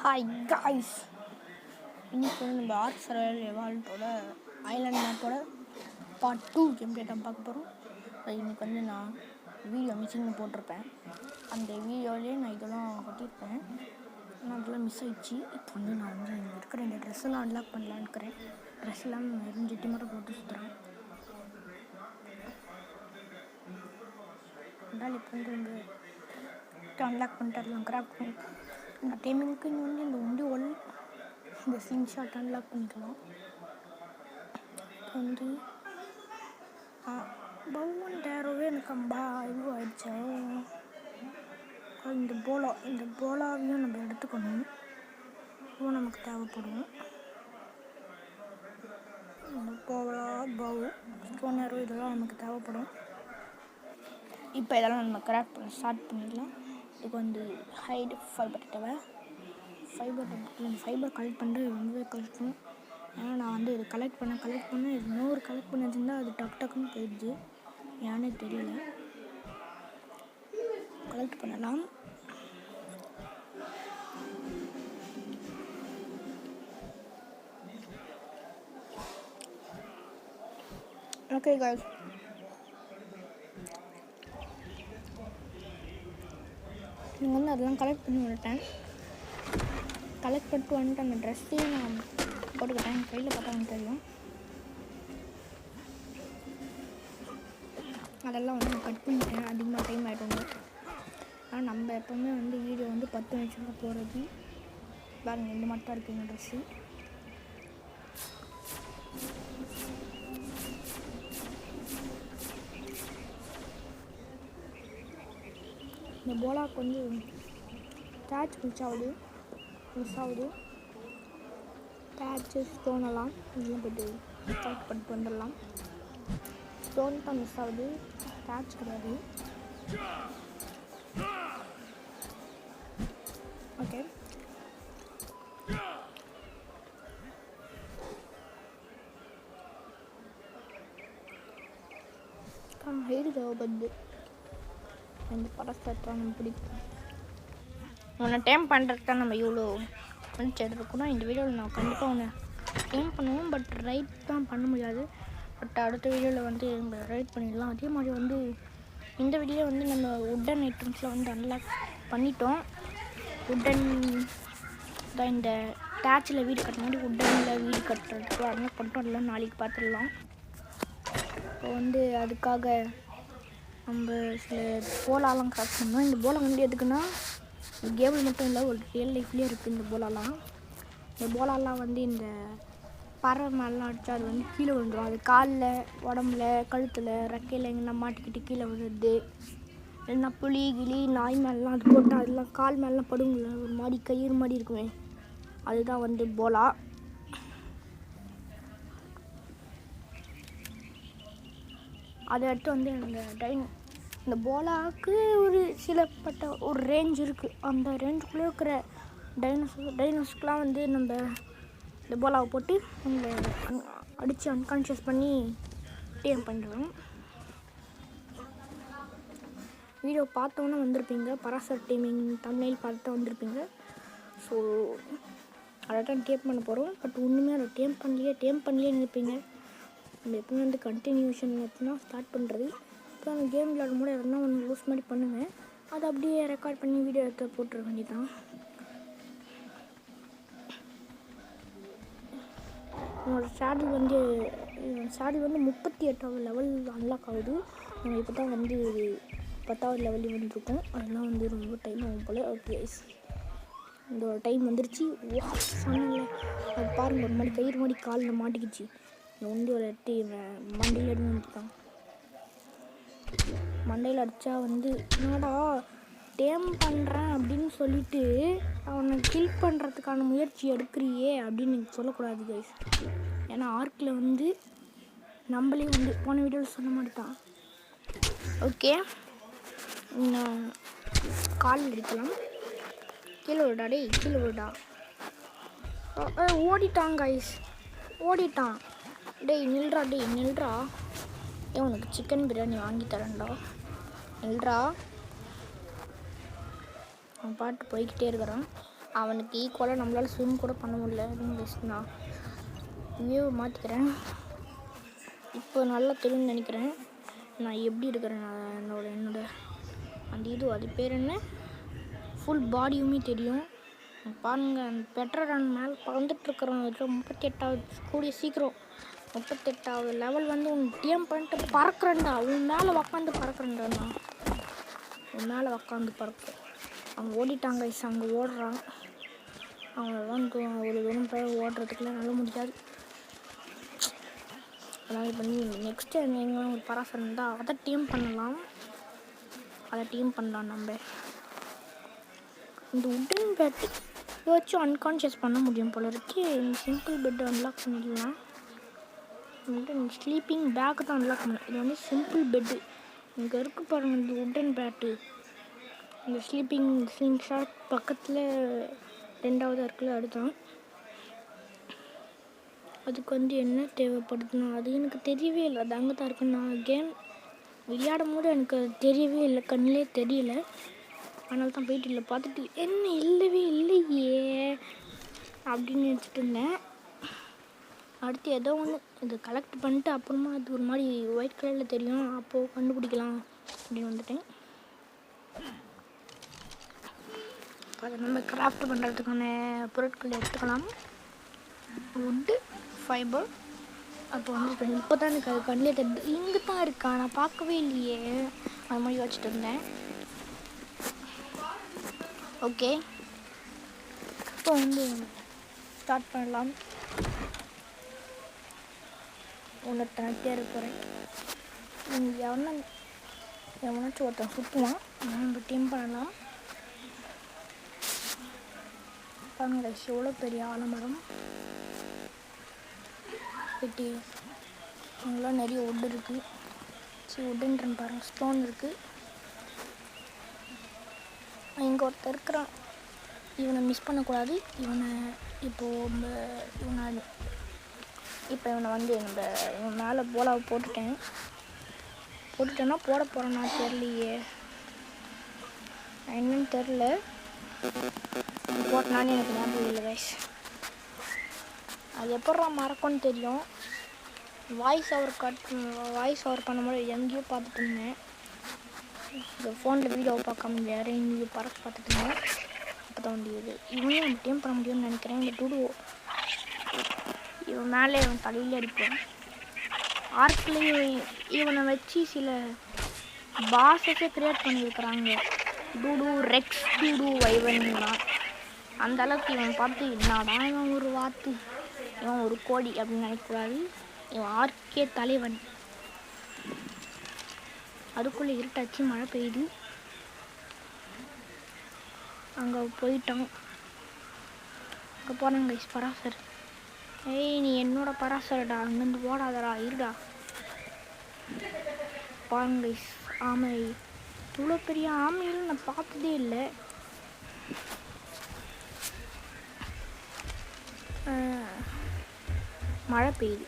Hi guys, இன்னைக்கு வந்து நம்ம ஆர்க் சர்வைவல் எவால்ட்டோட ஐலாண்ட் மேப்போட பார்ட் 2 கேம் பிளே தான் பார்க்க போகிறோம். இன்னைக்கு வந்து நான் வீடியோ மிஸ்ஸிங்னு போட்டிருப்பேன். அந்த வீடியோலேயே நான் இதெல்லாம் கட்டியிருப்பேன். ஆனால் அதெல்லாம் மிஸ் ஆகிடுச்சு. இப்போ வந்து நான் வந்து இங்கே இருக்கிற இந்த ட்ரெஸ்ஸெல்லாம் அன்லாக் பண்ணலான்னு இருக்கிறேன். ட்ரெஸ் எல்லாம் வெறும் ஜெட்டி மட்டும் போட்டு சுற்றுறேன். அதனால் இப்போ வந்து அன்லாக் பண்ணிட்டு அதெல்லாம் கிராஃப்ட் பண்ணி நான் டைமிங்க்கு இங்கே வந்து இந்த உண்டி இந்த சீன் ஷாட் அன்லாக் பண்ணிக்கலாம். இப்போ வந்து பவுன் டேரோவே எனக்கு இது ஆயிடுச்சா. இந்த போலாவையும் நம்ம எடுத்துக்கணும். இப்போ நமக்கு தேவைப்படும் இந்த போலா பவு ஸ்டோன் ஏரோ இதெல்லாம் நமக்கு தேவைப்படும். இப்போ இதெல்லாம் நம்ம கிராஃப்ட் பண்ண ஸ்டார்ட் பண்ணிடலாம். இதுக்கு வந்து ஹைடு ஃபைபர் தேவை. ஃபைபர் கலெக்ட் பண்ணிட்டு ரொம்பவே கஷ்டம். ஏன்னா நான் வந்து இது கலெக்ட் பண்ண இன்னொரு கலெக்ட் பண்ணி வச்சுருந்தா அது டக்குன்னு போயிடுச்சு. ஏன்னே தெரியல. கலெக்ட் பண்ணலாம். ஓகே காய்ஸ், நீங்கள் வந்து அதெல்லாம் கலெக்ட் பண்ணி வந்துட்டேன். அந்த ட்ரெஸ்ஸையும் நான் போட்டுக்கிட்டேன். என் கையில் பார்த்தா எனக்கு தெரியும். அதெல்லாம் வந்து நான் கட் பண்ணிட்டேன். அதிகமாக டைம் ஆகிடுங்க. ஆனால் நம்ம எப்போவுமே வந்து வீடியோ வந்து 10 நிமிஷம் தான் போகிறது. பாருங்கள், இந்த மட்டும் தான் இருக்குது இந்த ட்ரெஸ்ஸு. இந்த போலாவுக்கு வந்து டேச் மிஸ் ஆகுது. டேச்சு ஸ்டோனெல்லாம் இதெல்லாம் போய்ட்டு கலெக்ட் பண்ணிட்டு வந்துடலாம். ஸ்டோன் தான் மிஸ் ஆகுது, டேச் கிடையாது. ஓகே, ஹைடு தேவைப்படுது. இந்த படத்தை நம்ம பிடிக்கும். உன்னை டைம் பண்ணுறதுக்கு தான் நம்ம இவ்வளோ வந்து எடுத்துருக்கணும். இந்த வீடியோவில் நான் கண்டிப்பாக ஒன்று டைம் பண்ணுவோம். பட் ரைட் தான் பண்ண முடியாது. பட் அடுத்த வீடியோவில் வந்து நம்ம ரைட் பண்ணிடலாம். அதே மாதிரி வந்து இந்த வீடியோ வந்து நம்ம உட்டன் ஐட்டம்ஸில் வந்து அன்லாக் பண்ணிட்டோம். உட்டன் தான் இந்த டேச்சில் வீடு கட்டுற மாதிரி உட்டனில் வீடு கட்டுறதுக்கு அன்லாக் பண்ணிட்டோம். அதெல்லாம் நாளைக்கு பார்த்துடலாம். இப்போ வந்து அதுக்காக நம்ம சில போலாலாம் கிராஃப்ட் பண்ணோம். இந்த போலா வந்து எதுக்குன்னா கேபிள் மட்டும் இல்லை, ஒரு ரியல் லைஃப்லேயே இருக்குது. இந்த போலாலாம் வந்து இந்த பறவை மேலாம் அடித்தா அது வந்து கீழே விழுந்துடும். அது காலில், உடம்புல, கழுத்தில், ரெக்கையில் எங்கன்னா மாட்டிக்கிட்டு கீழே விழுது. இல்லைன்னா புலி கிளி நாய் மேலாம் அது போட்டால் அதெல்லாம் கால் மேலாம் படுங்கள, ஒரு மாதிரி கயிறு மாதிரி இருக்குமே, அதுதான் வந்து போலா. அதை அடுத்து வந்து இந்த போலாவுக்கு ஒரு சிலப்பட்ட ஒரு ரேஞ்ச் இருக்குது. அந்த ரேஞ்சுக்குள்ளே இருக்கிற டைனோஸ்க்கெலாம் வந்து நம்ம இந்த போலாவை போட்டு நம்ம அடித்து அன்கான்ஷியஸ் பண்ணி டேம் பண்ணுறோம். வீடியோ பார்த்தோன்னே வந்திருப்பீங்க. பராசர் டீமிங் தமிழ் பார்த்து வந்திருப்பீங்க. ஸோ அதை தான் டேம் பண்ண போகிறோம். பட் ஒன்றுமே அதை டேம் பண்ணலையே நினைப்பீங்க. நம்ம எப்பவுமே வந்து கண்டினியூஷன் தான் ஸ்டார்ட் பண்ணுறது. இப்போ அந்த கேம் விளையாடும் போது எதனா ஒன்று லூஸ் மாதிரி பண்ணுவேன். அதை அப்படியே ரெக்கார்ட் பண்ணி வீடியோ எடுத்து போட்டுற வேண்டியதான். என்னோடய சேனல் வந்து 38வது லெவல் அன்லாக் ஆகுது. நம்ம இப்போ தான் வந்து 10வது லெவலில் வந்துருக்கோம். அதெல்லாம் வந்து ரொம்ப டைம் ஆகும் போல். ஓகே, இந்த டைம் வந்துருச்சு. சொன்னல அது பாருங்கள், ஒரு மாதிரி கயிறு மாதிரி காலில் மாட்டிக்கிச்சு. இந்த ஒண்டியோட எடுத்து மண்டையில் எடுத்து வந்துட்டான். மண்டையில் அடித்தா வந்து என்னடா டேம் பண்ணுறேன் அப்படின்னு சொல்லிட்டு அவனை கில் பண்ணுறதுக்கான முயற்சி எடுக்கிறியே அப்படின்னு எனக்கு சொல்லக்கூடாது கைஸ். ஏன்னா ஆர்க்கில் வந்து நம்மளே வந்து போன வீடியோவில் சொன்ன மாதிரி தான். ஓகே, கால் எடுக்கலாம். கீழே விடா. ஓடிட்டான் கைஸ், ஓடிட்டான். டேய் நில்றா. உனக்கு சிக்கன் பிரியாணி வாங்கி தரேன்டா, நில்றா. அவன் பாட்டு போய்கிட்டே இருக்கிறான். அவனுக்கு ஈக்குவலாக நம்மளால் ஸ்விம் கூட பண்ண முடியல. நான் வியூவை மாற்றிக்கிறேன். இப்போ நல்லா தெரியும்னு நினைக்கிறேன் நான் எப்படி இருக்கிறேன். என்னோட அந்த அது பேர் என்ன, ஃபுல் பாடியுமே தெரியும் பாருங்கள். அந்த பெட்ரோல் மேலே பறந்துட்டுருக்குறோம். 38வது கூடிய சீக்கிரம் 38வது லெவல் வந்து உன் டிஎம் பண்ணிட்டு பறக்கிறேன்டா. உன் மேலே உக்காந்து பறக்கிறேன்டா. நான் உன் மேலே உக்காந்து பறக்கிறேன். அவங்க ஓடிட்டாங்க. அங்கே ஓடுறான். அவங்களாம் ஒரு வெறும் பேர் ஓடுறதுக்குலாம் நல்ல முடியாது. அதனால் இப்போ நெக்ஸ்ட்டு எங்கேயும் ஒரு பராசர் இருந்தால் அதை டீம் பண்ணலாம். அதை டீம் பண்ணலாம். நம்ம இந்த உட்டன் பேட்டு வச்சு அன்கான்ஷியஸ் பண்ண முடியும் போல இருக்கு. சிம்பிள் பெட்டை அன்லாக் பண்ணிடலாம். ஸ்லீப்பிங் பேக்கு தான் அன்லாக் பண்ணேன். இது வந்து சிம்பிள் பெட்டு. இங்கே இருக்குது பாருங்கள் இந்த உட்டன் பேட்டு. இந்த ஸ்லீப்பிங் ஷாட் பக்கத்தில் 2வது இருக்குல்ல, அதுதான். அதுக்கு வந்து என்ன தேவைப்படுதுன்னா அது எனக்கு தெரியவே இல்லை. அது அங்கே தான் இருக்கு. நான் கேம் விளையாடும் போது எனக்கு அது தெரியவே இல்லை, கண்ணிலே தெரியல. அதனால தான் போயிட்டு இல்லை பார்த்துட்டு என்ன இல்லவே இல்லையே அப்படின்னு நினச்சிட்டு இருந்தேன். அடுத்து ஏதோ ஒன்று இது கலெக்ட் பண்ணிட்டு அப்புறமா அது ஒரு மாதிரி ஒயிட் கலரில் தெரியும், அப்போது கண்டுபிடிக்கலாம் அப்படின்னு வந்துட்டேன். அதை நம்ம கிராஃப்ட் பண்ணுறதுக்கான பொருட்கள் எடுத்துக்கலாம். Wood, fibre. அப்போ வந்து இப்போ தான் எனக்கு அது கண்ணிலே தெரியுது. இங்கே தான் இருக்கா, நான் பார்க்கவே இல்லையே. அது மாதிரி வச்சுட்டு இருந்தேன். ஓகே, இப்போ வந்து ஸ்டார்ட் பண்ணலாம். ஒன்று தனியாக இருக்க போகிறேன். எவனாச்சும் ஒருத்தன் சுற்றுவான். நம்ம டீம் பண்ணலாம். பாருங்க எவ்வளோ பெரிய ஆலமரம் வெட்டி. அங்கெல்லாம் நிறைய வுட் இருக்குது. சரி, வுட்டுன்றன்னு பாருங்கள், ஸ்டோன் இருக்குது. இங்கே ஒருத்தர் இருக்கிறான். இவனை மிஸ் பண்ணக்கூடாது. இவனை வந்து இவன் மேலே போலாவை போட்டுட்டேன்னா போட போகிறேன்னா தெரியலையே, என்னன்னு தெரில. போட்டனான்னு எனக்கு ஞாபகம் இல்லை கைஸ். அது எப்பட்றா மறக்கும்னு தெரியும். வாய்ஸ் ஓவர் பண்ணும்போது எங்கேயோ பார்த்துட்டு இருந்தேன். இந்த ஃபோனில் வீடியோவை பார்க்காம வேறு எங்கேயோ பார்த்துட்டு இருந்தேன். அப்போ தான் முடியுது. இவனையும் நம்ம டீம் பண்ண முடியும்னு நினைக்கிறேன். இந்த டூடுவோ இவன் மேலே இவன் தலையிலே அடிப்பேன். ஆர்க்லேயும் இவனை வச்சு சில பாஸஸே க்ரியேட் பண்ணியிருக்கிறாங்க. டூடு ரெக்ஸ், டூடு வைவன்லாம். அந்த அளவுக்கு இவன் பார்த்து என்னடா இவன் ஒரு வாத்து, இவன் ஒரு கோடி அப்படின்னு நினைக்கக்கூடாது. இவன் ஆர்க்கே தலைவன். அதுக்குள்ளே இருட்டாச்சு, மழை பெய்யுது. அங்கே போயிட்டான். அங்கே போனாங்க பராசர். ஏய், நீ என்னோட பராசரடா, அங்கேருந்து ஓடாதடா, இருடா. பாருங்க ஆமை. இவ்வளோ பெரிய ஆமையில் நான் பார்த்ததே இல்லை. மழை பெய்யுது.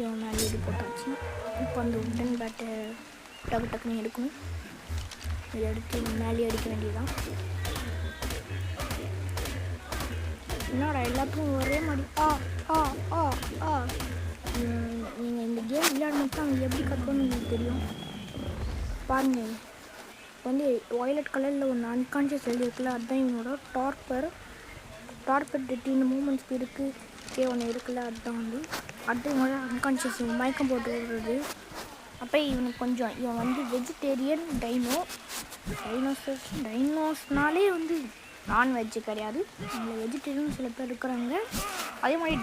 இவன் மேலே இது போட்டாச்சு. இப்போ அந்த உட்டன் பேட்டை டக்குன்னு எடுக்கணும். இதை எடுத்து மேலே அடிக்க வேண்டியதுதான். என்னடா எல்லாத்துக்கும் ஒரே மாதிரி நீங்கள் இந்த கேம் விளையாடணும் தான் எப்படி கற்றுக்கணும்னு உங்களுக்கு தெரியும். பாருங்கள், வந்து வயலட் கலரில் ஒன்று அன்கான்ஷியஸ் எழுதியிருக்குல்ல, அதுதான் இவனோட டார்பெட் டெட்டின்னு மூமெண்ட் ஸ்பீடுக்கு ஒன்று இருக்குல்ல, அதுதான் வந்து அடுத்து இவனோட அன்கான்ஷியஸ் மயக்கம் போட்டு விடுறது. அப்போ இவனுக்கு கொஞ்சம் இவன் வந்து வெஜிடேரியன் டைனோஸ்னாலே வந்து நான்வெஜ்ஜு கிடையாது. அதில் வெஜிடேரியன் சில பேர் இருக்கிறாங்க. அதே மாதிரி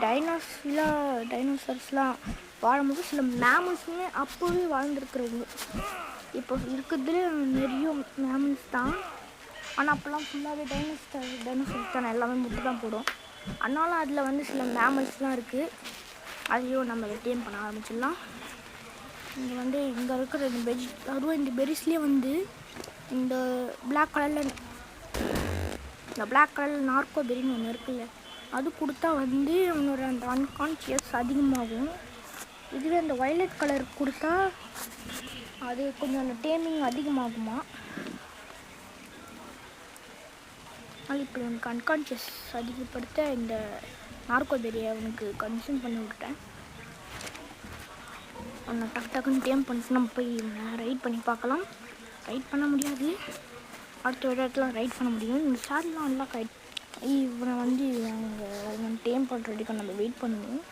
டைனோசர்ஸ்லாம் வாழும்போது சில மேமல்ஸுமே அப்போவே வாழ்ந்துருக்குறவங்க. இப்போ இருக்கிறதுல நிறைய மேமல்ஸ் தான். ஆனால் அப்போல்லாம் ஃபுல்லாகவே டைனோசர்ஸ் தானே, எல்லாமே முட்டை தான் போடும். ஆனாலும் அதில் வந்து சில மேமல்ஸ்லாம் இருக்குது. அதையும் நம்ம டீம் பண்ண ஆரம்பிச்சிடலாம். இங்கே வந்து இங்கே இருக்கிற அதுவும் இந்த பெரிஸ்லேயே வந்து இந்த பிளாக் கலரில் நார்கோ பெரின்னு ஒன்று இருக்குல்ல, அது கொடுத்தா வந்து அவனோட அந்த அன்கான்ஷியஸ் அதிகமாகும். இதுவே அந்த வயலட் கலர் கொடுத்தா அது கொஞ்சம் அந்த டேமிங் அதிகமாகுமா. ஆனால் இப்படி அவனுக்கு அன்கான்ஷியஸ் அதிகப்படுத்த இந்த நார்கோபெரியை அவனுக்கு கன்சியூம் பண்ணி விட்டுட்டேன். அவனை டக்குன்னு டேம் பண்ணிட்டு நம்ம போய் இவனை ரைட் பண்ணி பார்க்கலாம். ரைட் பண்ண முடியாது, அடுத்த இடத்துல ரைட் பண்ண முடியும். இந்த ஷார்ட்லாம் நல்லா இவனை வந்து அவங்க டேம் பண்ணுறதுக்கு நம்ம வெயிட் பண்ணுவோம்.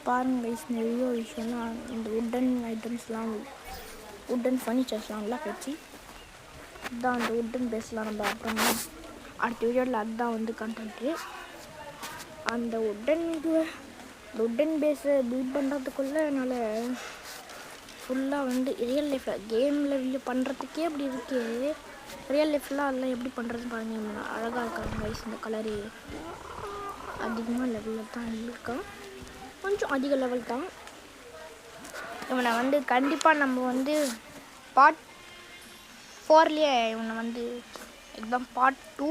பாருங்கள் கைஸ், நிறைய விஷயம்லாம் இந்த உட்டன் ஐட்டம்ஸ்லாம் உட்டன் ஃபர்னிச்சர்ஸ்லாம் நல்லா வச்சு இதுதான் அந்த உட்டன் பேஸ்லாம் நம்ம அப்புறமா அடுத்த வீடியோவில் அதுதான் வந்து கண்டென்ட்டு. அந்த உட்டன் பேஸை பில்ட் பண்ணுறதுக்குள்ளே என்னால் ஃபுல்லாக வந்து ரியல் லைஃப்பில் கேமில் பண்ணுறதுக்கே அப்படி இருக்கு. ரியல் லைஃப்லாம் அதெல்லாம் எப்படி பண்ணுறதுன்னு பாருங்கள். அழகாக இருக்காங்க கைஸ். இந்த கலரு அதிகமாக லெவலில் தான் இருக்கான், கொஞ்சம் அதிக லெவல் தான். இவனை வந்து கண்டிப்பாக நம்ம வந்து பார்ட் 4லேயே இவனை வந்து எக்ஸாம் பார்ட் 2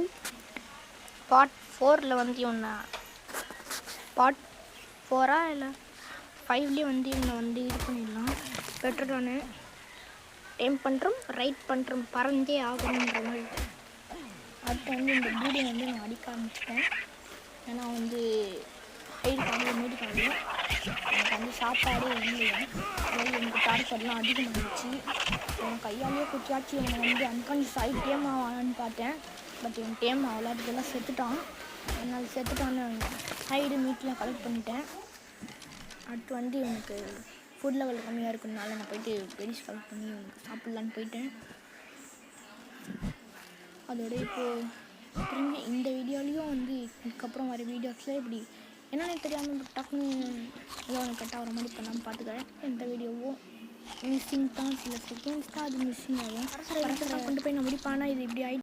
பார்ட் 4ல் வந்து இவனை பார்ட் 4 இல்லை 5லேயே வந்து இவனை வந்து இது பண்ணிடலாம். பெட்டரான டேம் பண்ணுறோம், ரைட் பண்ணுறோம், பறந்தே ஆகணுன்ற மாதிரி. அடுத்து வந்து இந்த பீடை வந்து நான் அடிக்க ஆரம்பிச்சிட்டேன். ஏன்னா வந்து ஹைடுக்காக மீடுக்காக எனக்கு வந்து சாப்பாடே இல்லையா, அதாவது எனக்கு டார்ச்சர்லாம் அதிகமாகிடுச்சு. என் கையாலேயே குச்சியாச்சு இவனை வந்து அன்கான்ஷியஸ் ஆகி டேம் ஆவான்னு பார்த்தேன். பட் இவன் டேம் ஆகல, அதுக்கெல்லாம் செத்துட்டான். என்னால் செத்துட்டான்னு ஹைடு மீட்லாம் கலெக்ட் பண்ணிட்டேன். அடுத்து வந்து எனக்கு ஃபுட் லெவல் கம்மியாக இருக்குனால நான் போயிட்டு பெரிஸ் கலெக்ட் பண்ணி சாப்பிட்லான்னு போயிட்டேன். அதோட இப்போது திரும்பி இந்த வீடியோலேயும் வந்து இதுக்கப்புறம் வர வீடியோஸில் இப்படி என்னென்னு தெரியாமல் டக்குன்னு ஏதோ ஒன்று கட்டாக வர மாதிரி பண்ணாமல் பார்த்துக்கிறேன். எந்த வீடியோவும் மிஸ்ஸிங் தான், சில செகண்ட்ஸ் தான் அது மிஸ்ஸிங் ஆகும். கொண்டு போய் நான் முடிப்பானா இது இப்படி ஆகிட்டு